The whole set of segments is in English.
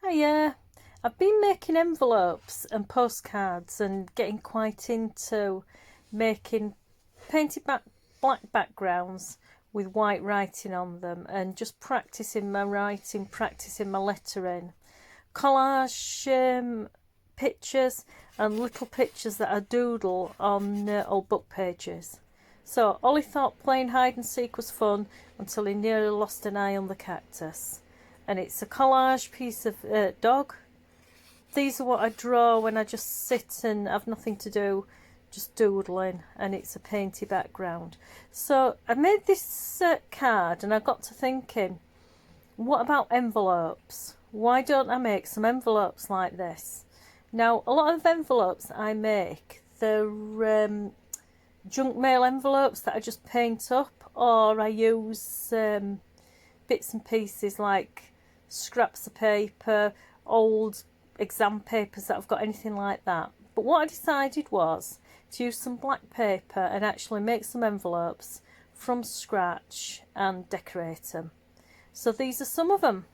Hiya. I've been making envelopes and postcards and getting quite into making painted black backgrounds with white writing on them and just practicing my writing, practicing my lettering. Collage pictures and little pictures that I doodle on old book pages. So Ollie thought playing hide and seek was fun until he nearly lost an eye on the cactus. And it's a collage piece of dog. These are what I draw when I just sit and have nothing to do, just doodling, and it's a painty background. So I made this card and I got to thinking, what about envelopes? Why don't I make some envelopes like this? Now, a lot of envelopes I make, they're junk mail envelopes that I just paint up, or I use bits and pieces like scraps of paper, old exam papers that I've got, anything like that. But what I decided was to use some black paper and actually make some envelopes from scratch and decorate them. So these are some of them.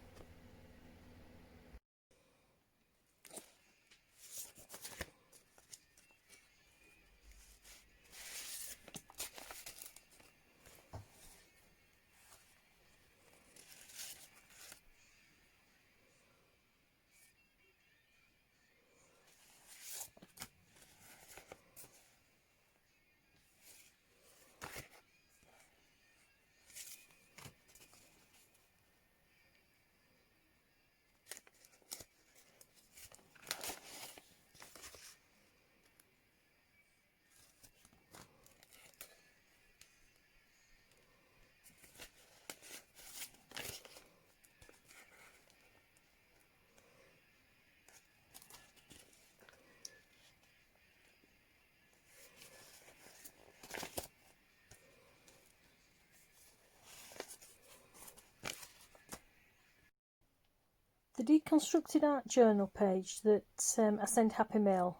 The deconstructed art journal page that I send Happy Mail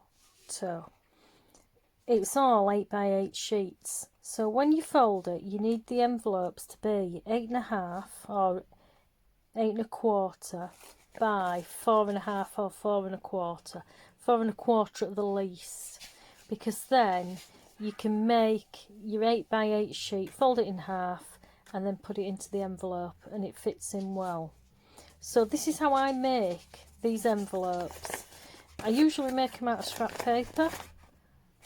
to, it's all 8x8 sheets. So when you fold it, you need the envelopes to be 8.5 or 8.25 by 4.5 or 4.25, 4.25 at the least, because then you can make your 8x8 sheet, fold it in half, and then put it into the envelope, and it fits in well. So this is how I make these envelopes. I usually make them out of scrap paper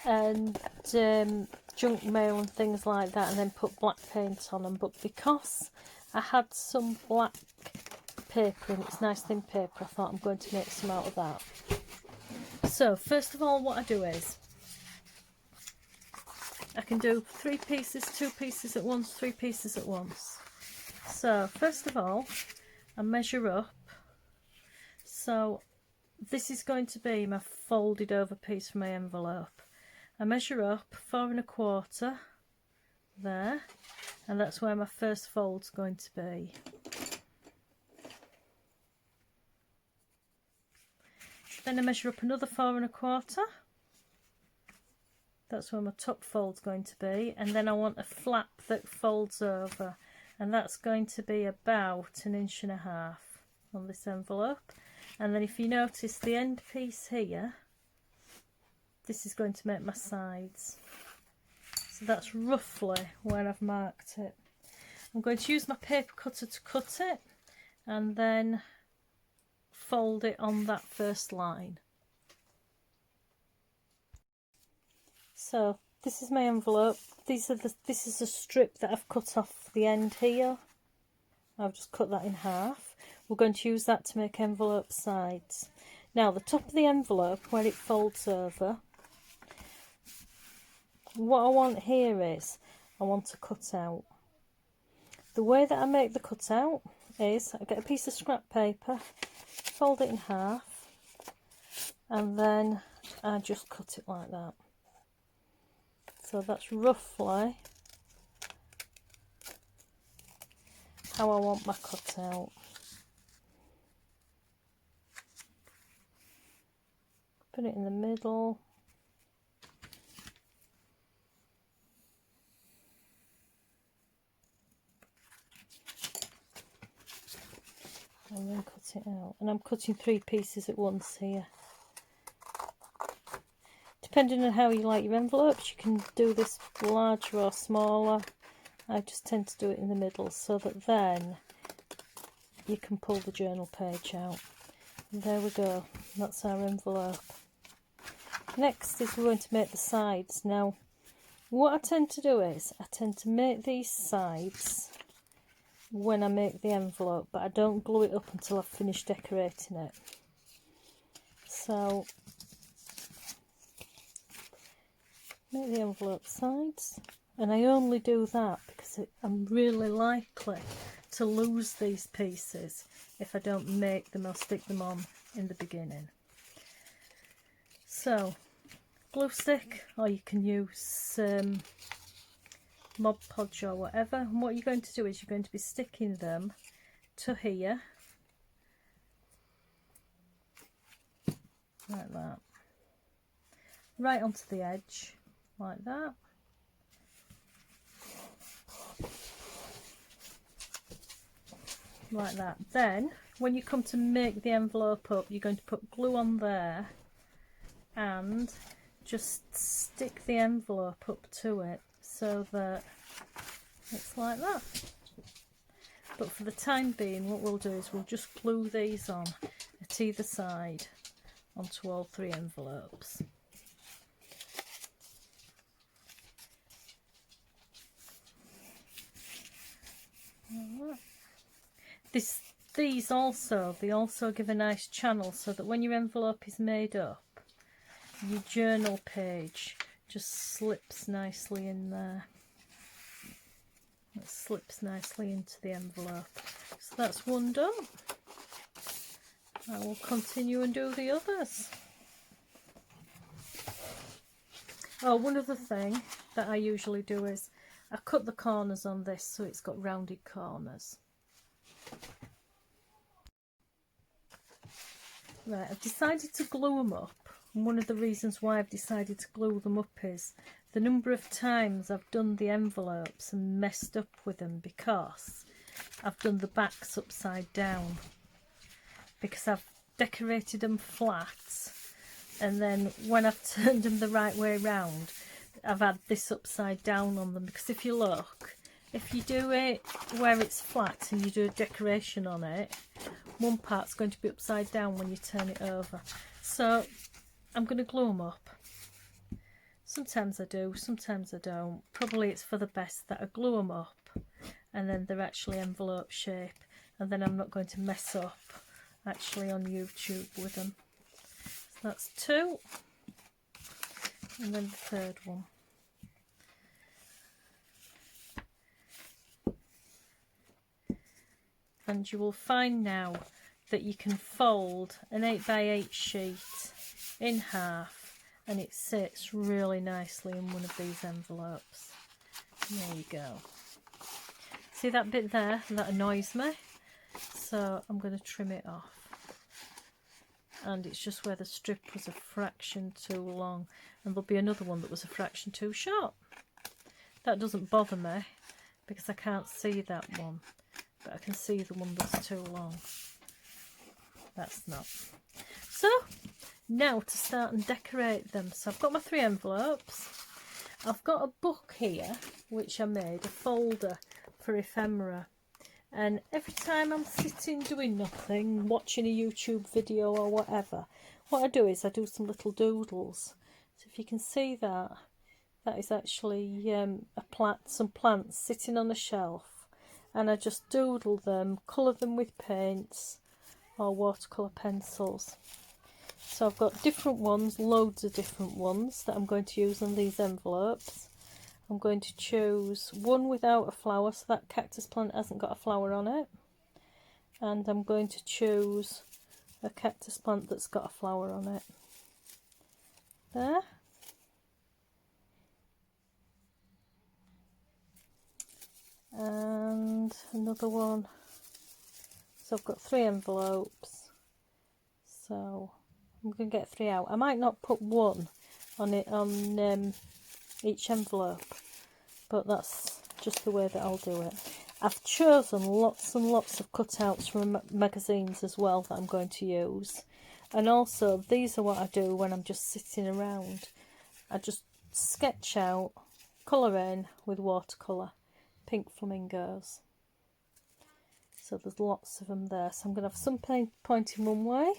and junk mail and things like that, and then put black paint on them. But because I had some black paper and it's nice thin paper, I thought I'm going to make some out of that. So first of all, what I do is I can do 3 pieces, 2 pieces at once, 3 pieces at once. So first of all, I measure up. So this is going to be my folded over piece for my envelope. I measure up 4.25 there, and that's where my first fold's going to be. Then I measure up another 4.25. That's where my top fold's going to be, and then I want a flap that folds over, and that's going to be about 1.5 inches on this envelope. And then if you notice the end piece here, this is going to make my sides. So that's roughly where I've marked it. I'm going to use my paper cutter to cut it and then fold it on that first line. So this is my envelope. This is a strip that I've cut off the end here. I've just cut that in half. We're going to use that to make envelope sides. Now the top of the envelope, where it folds over, what I want here is I want to cut out. The way that I make the cutout is I get a piece of scrap paper, fold it in half, and then I just cut it like that. So that's roughly how I want my cutout. Put it in the middle. And then cut it out. And I'm cutting 3 pieces at once here. Depending on how you like your envelopes, you can do this larger or smaller. I just tend to do it in the middle so that then you can pull the journal page out. And there we go, that's our envelope. Next is we're going to make the sides. Now, what I tend to do is, I tend to make these sides when I make the envelope, but I don't glue it up until I've finished decorating it. So, make the envelope sides, and I only do that because I'm really likely to lose these pieces if I don't make them or stick them on in the beginning. So, glue stick, or you can use Mod Podge or whatever, and what you're going to do is you're going to be sticking them to here, like that, right onto the edge, like that. Like that. Then, when you come to make the envelope up, you're going to put glue on there and just stick the envelope up to it so that it's like that. But for the time being, what we'll do is we'll just glue these on at either side onto all 3 envelopes. These also, they also give a nice channel so that when your envelope is made up, your journal page just slips nicely in there. It slips nicely into the envelope. So that's one done. I will continue and do the others. Oh, one other thing that I usually do is I cut the corners on this so it's got rounded corners. Right, I've decided to glue them up, and one of the reasons why I've decided to glue them up is the number of times I've done the envelopes and messed up with them because I've done the backs upside down, because I've decorated them flat, and then when I've turned them the right way round I've had this upside down on them, because if you look, if you do it where it's flat and you do a decoration on it, one part's going to be upside down when you turn it over. So I'm going to glue them up. Sometimes I do, sometimes I don't. Probably it's for the best that I glue them up and then they're actually envelope shape, and then I'm not going to mess up actually on YouTube with them. So that's 2, and then the 3rd one. And you will find now that you can fold an 8x8 sheet in half and it sits really nicely in one of these envelopes. There you go. See that bit there? That annoys me. So I'm going to trim it off. And it's just where the strip was a fraction too long. And there'll be another one that was a fraction too short. That doesn't bother me because I can't see that one. But I can see the one that's too long. That's not. So now to start and decorate them. So I've got my 3 envelopes. I've got a book here which I made, a folder for ephemera. And every time I'm sitting doing nothing, watching a YouTube video or whatever, what I do is I do some little doodles. So if you can see that, that is actually some plants sitting on a shelf. And I just doodle them, colour them with paints or watercolour pencils. So I've got different ones, loads of different ones that I'm going to use on these envelopes. I'm going to choose one without a flower, so that cactus plant hasn't got a flower on it. And I'm going to choose a cactus plant that's got a flower on it. There. And another one. So I've got 3 envelopes, so I'm going to get 3 out. I might not put one on it on each envelope, but that's just the way that I'll do it. I've chosen lots and lots of cutouts from magazines as well that I'm going to use. And also, these are what I do when I'm just sitting around. I just sketch out, colour in with watercolour, pink flamingos. So there's lots of them there. So I'm going to have some pointing one way,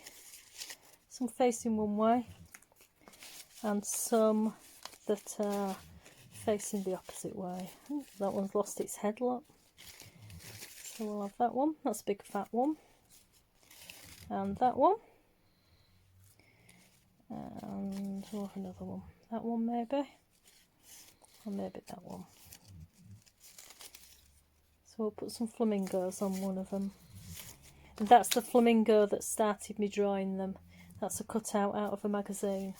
some facing one way, and some that are facing the opposite way. Ooh, that one's lost its head, look. So we'll have that one. That's a big fat one. And that one. And we'll have another one. That one maybe. Or maybe that one. So we'll put some flamingos on one of them. And that's the flamingo that started me drawing them. That's a cutout out of a magazine.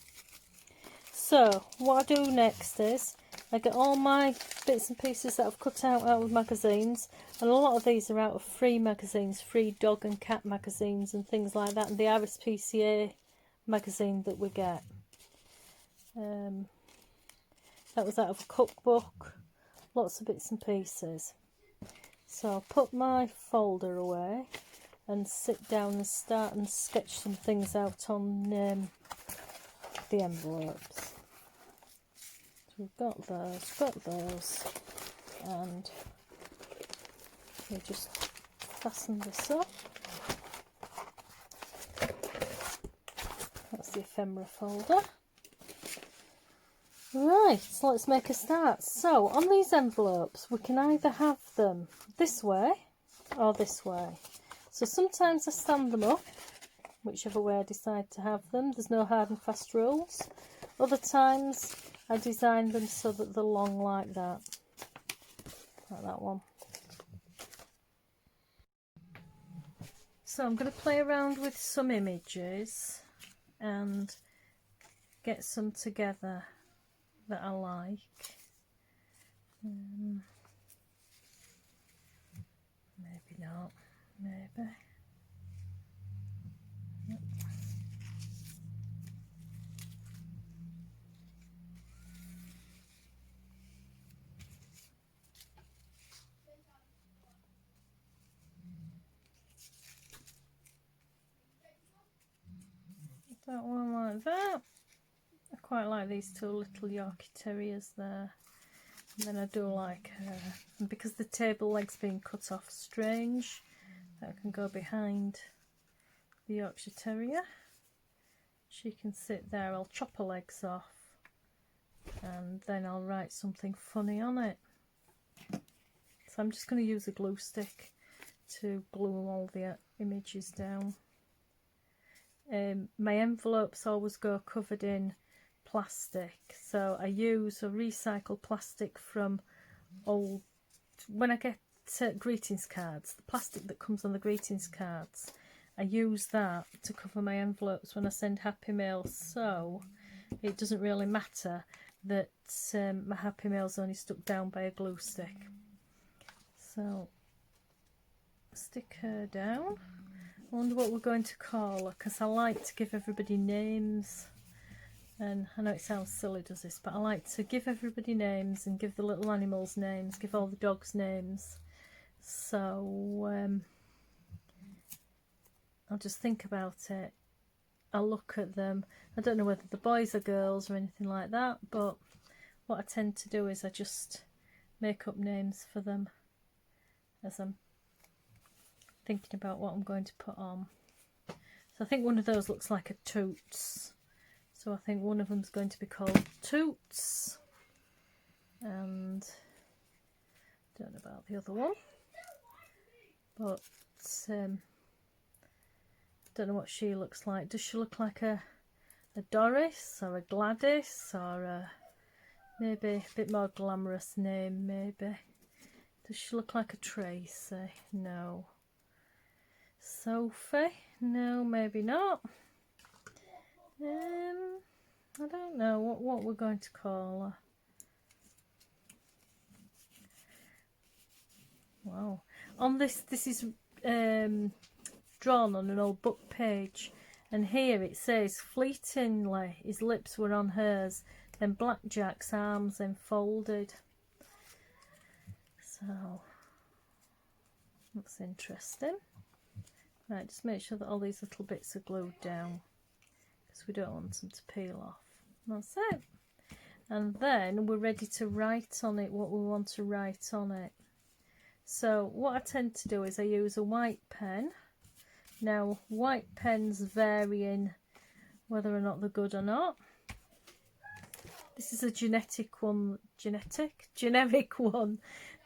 So what I do next is I get all my bits and pieces that I've cut out of magazines, and a lot of these are out of free magazines, free dog and cat magazines and things like that, and the RSPCA magazine that we get. That was out of a cookbook, lots of bits and pieces. So I'll put my folder away and sit down and start and sketch some things out on the envelopes. So we've got those, and we just fasten this up. That's the ephemera folder. Right, so let's make a start. So on these envelopes we can either have them this way or this way. So sometimes I stand them up, whichever way I decide to have them. There's no hard and fast rules. Other times I design them so that they're long like that. Like that one. So I'm going to play around with some images and get some together that I like. Maybe not, maybe. Yep. That one like that. I quite like these two little Yorkie Terriers there. And then I do like, because the table leg's being cut off strange, that can go behind the Yorkshire Terrier. She can sit there. I'll chop her legs off and then I'll write something funny on it. So I'm just going to use a glue stick to glue all the images down. My envelopes always go covered in plastic, so I use a recycled plastic from old, when I get greetings cards, the plastic that comes on the greetings cards, I use that to cover my envelopes when I send Happy Mail, so it doesn't really matter that my Happy Mail's only stuck down by a glue stick. So stick her down. I wonder what we're going to call her, because I like to give everybody names. And I know it sounds silly, does this, but I like to give everybody names and give the little animals names, give all the dogs names. So I'll just think about it. I'll look at them. I don't know whether the boys are girls or anything like that, but what I tend to do is I just make up names for them as I'm thinking about what I'm going to put on. So I think one of those looks like a Toots. So I think one of them's going to be called Toots. And I don't know about the other one. But don't know what she looks like. Does she look like a Doris or a Gladys or a, maybe a bit more glamorous name maybe? Does she look like a Tracy? No. Sophie? No, maybe not. I don't know what we're going to call her. Wow. On this is drawn on an old book page, and here it says fleetingly his lips were on hers, then Blackjack's arms enfolded. So That's interesting. Right, just make sure that all these little bits are glued down because we don't want them to peel off. That's it. And then we're ready to write on it what we want to write on it. So what I tend to do is I use a white pen. Now, white pens vary in whether or not they're good or not. This is a generic one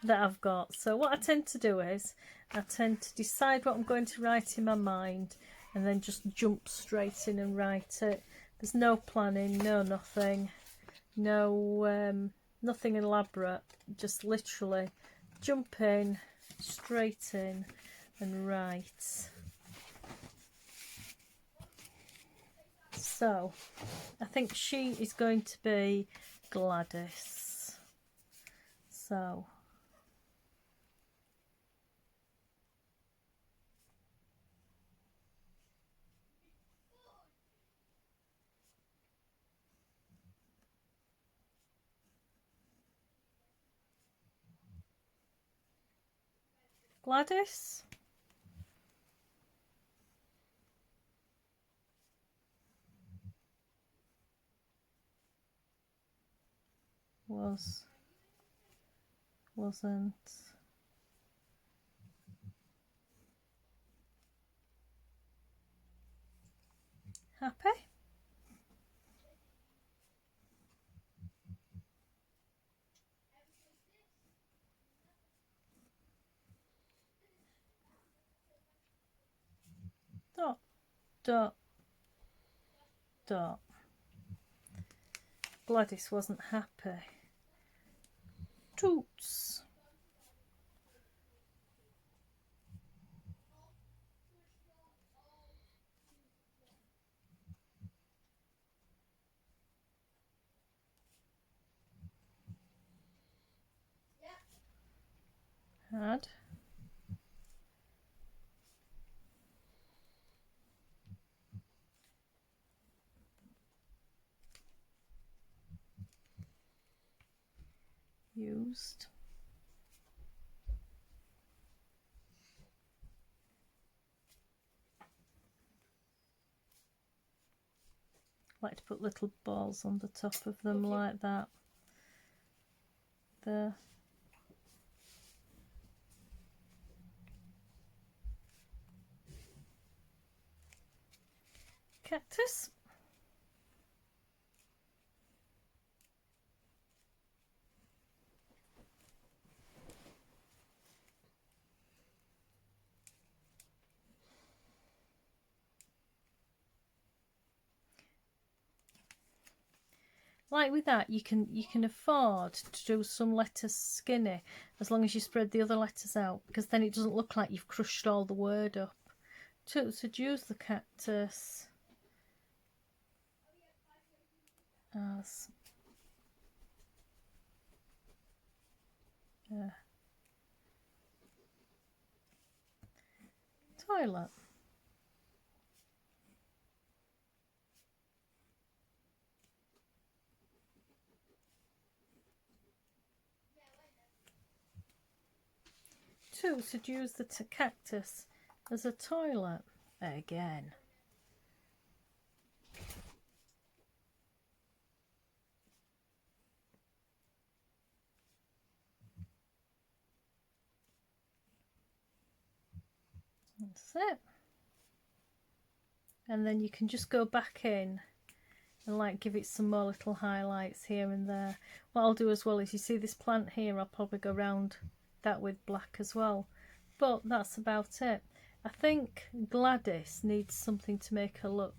that I've got. So what I tend to do is I tend to decide what I'm going to write in my mind and then just jump straight in and write it. There's no planning, no nothing, no nothing elaborate, just literally jump in, straight in and write. So I think she is going to be Gladys. So Gladys. Wasn't happy. Dot, dot, dot. Gladys wasn't happy. Toots. Had used like to put little balls on the top of them like that. The cactus. Like with that, you can afford to do some letters skinny as long as you spread the other letters out, because then it doesn't look like you've crushed all the word up. To use the cactus as a toilet. To use the cactus as a toilet again. That's it. And then you can just go back in and like give it some more little highlights here and there. What I'll do as well is, you see this plant here, I'll probably go around that with black as well. But that's about it. I think Gladys needs something to make her look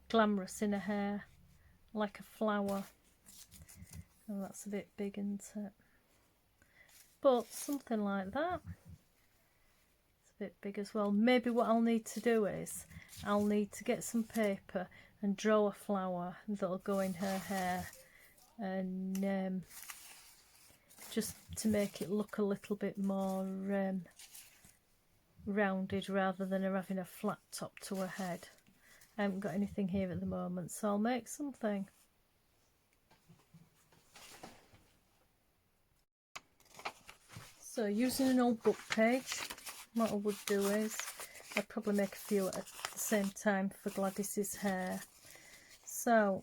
glamorous in her hair, like a flower. Oh, that's a bit big, isn't it? But something like that. It's a bit big as well. Maybe what I'll need to do is I'll need to get some paper and draw a flower that'll go in her hair, and just to make it look a little bit more rounded rather than her having a flat top to her head. I haven't got anything here at the moment, so I'll make something. So using an old book page, what I would do is I'd probably make a few at the same time for Gladys's hair. So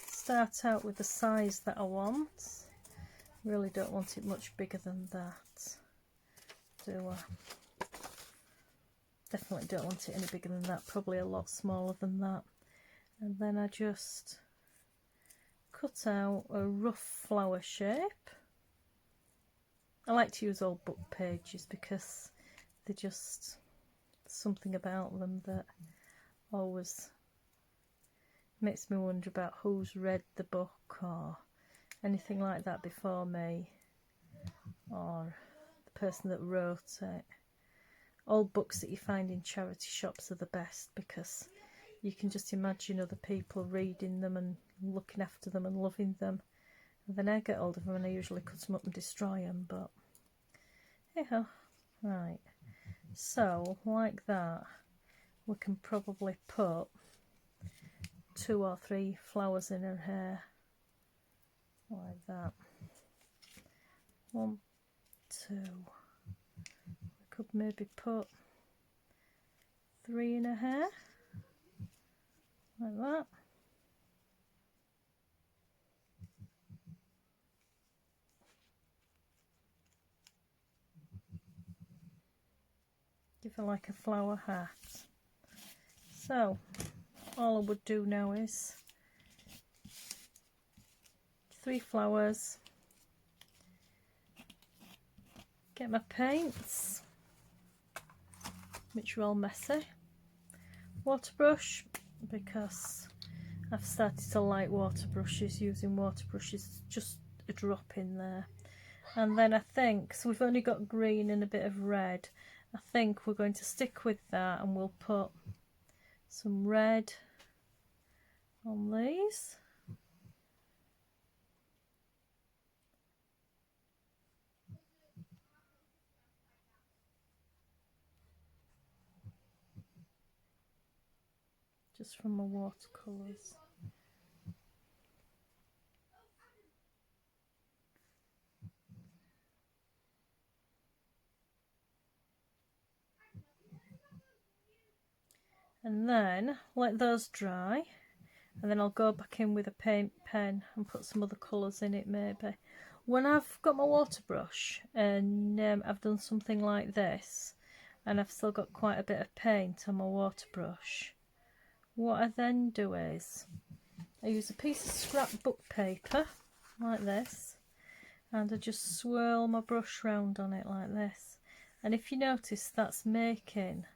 start out with the size that I want. Really don't want it much bigger than that, do I? Definitely don't want it any bigger than that, probably a lot smaller than that. And then I just cut out a rough flower shape. I like to use old book pages because they're just something about them that always makes me wonder about who's read the book or anything like that before me, or the person that wrote it. Old books that you find in charity shops are the best because you can just imagine other people reading them and looking after them and loving them. And then I get hold of them and I usually cut them up and destroy them, but hey ho. Right, so like that we can probably put 2 or 3 flowers in her hair, like that. 1, 2, we could maybe put 3 in her hair, like that. Give her like a flower hat. So all I would do now is 3 flowers, get my paints, which are all messy, water brush, because I've started to like water brushes, using water brushes, just a drop in there. And then I think, so we've only got green and a bit of red, I think we're going to stick with that and we'll put some red on these. Just from my watercolours. And then let those dry, and then I'll go back in with a paint pen and put some other colours in it maybe. When I've got my water brush and I've done something like this and I've still got quite a bit of paint on my water brush, what I then do is I use a piece of scrapbook paper like this and I just swirl my brush round on it like this, and if you notice that's making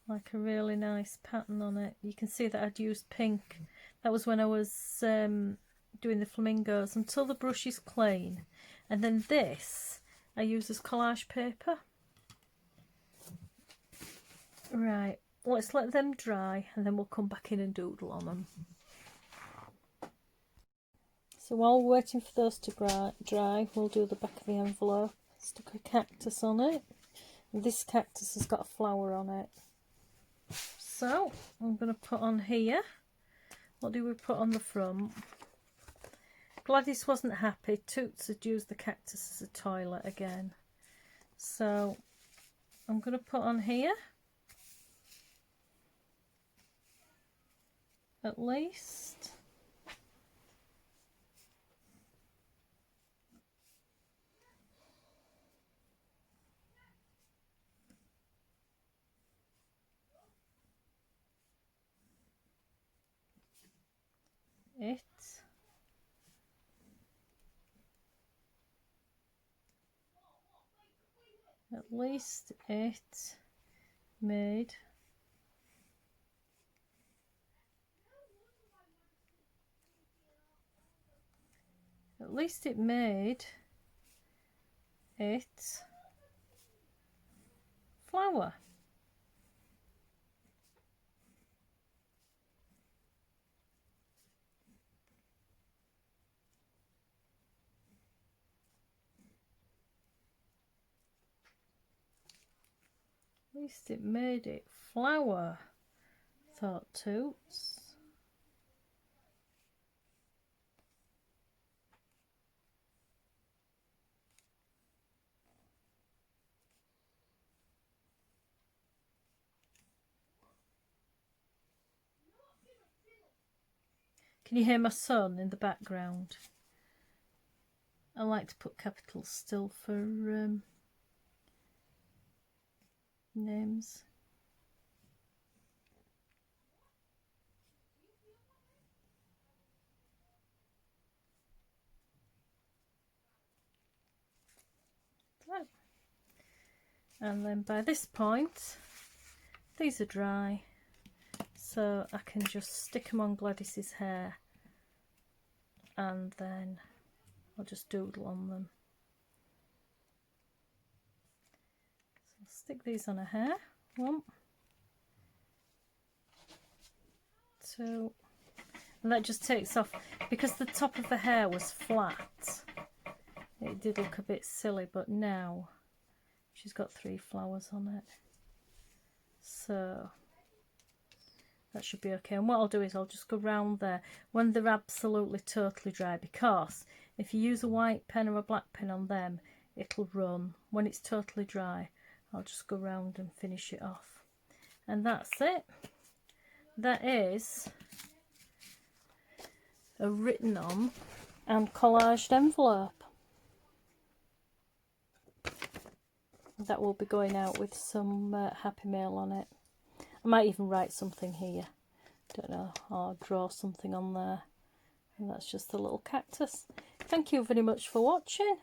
like a really nice pattern on it. You can see that I'd used pink. That was when I was doing the flamingos, until the brush is clean. And then this I use as collage paper. Right, let's let them dry and then we'll come back in and doodle on them. So while we're waiting for those to dry, we'll do the back of the envelope. Stick a cactus on it. And this cactus has got a flower on it. So I'm going to put on here, what do we put on the front? Gladys wasn't happy, Toots had used the cactus as a toilet again. So I'm going to put on here, at least it made it flower. At least it made it flower, thought Toots. Can you hear my son in the background? I like to put capitals still for names. And then by this point, these are dry, so I can just stick them on Gladys's hair, and then I'll just doodle on them. So I'll stick these on her hair. 1, 2, and that just takes off, because the top of the hair was flat. It did look a bit silly, but now she's got 3 flowers on it, so that should be okay. And what I'll do is I'll just go round there when they're absolutely totally dry, because if you use a white pen or a black pen on them, it'll run. When it's totally dry, I'll just go round and finish it off. And that's it. That is a written on and collaged envelope. That will be going out with some happy mail on it. I might even write something here, don't know, or draw something on there. And that's just a little cactus. Thank you very much for watching.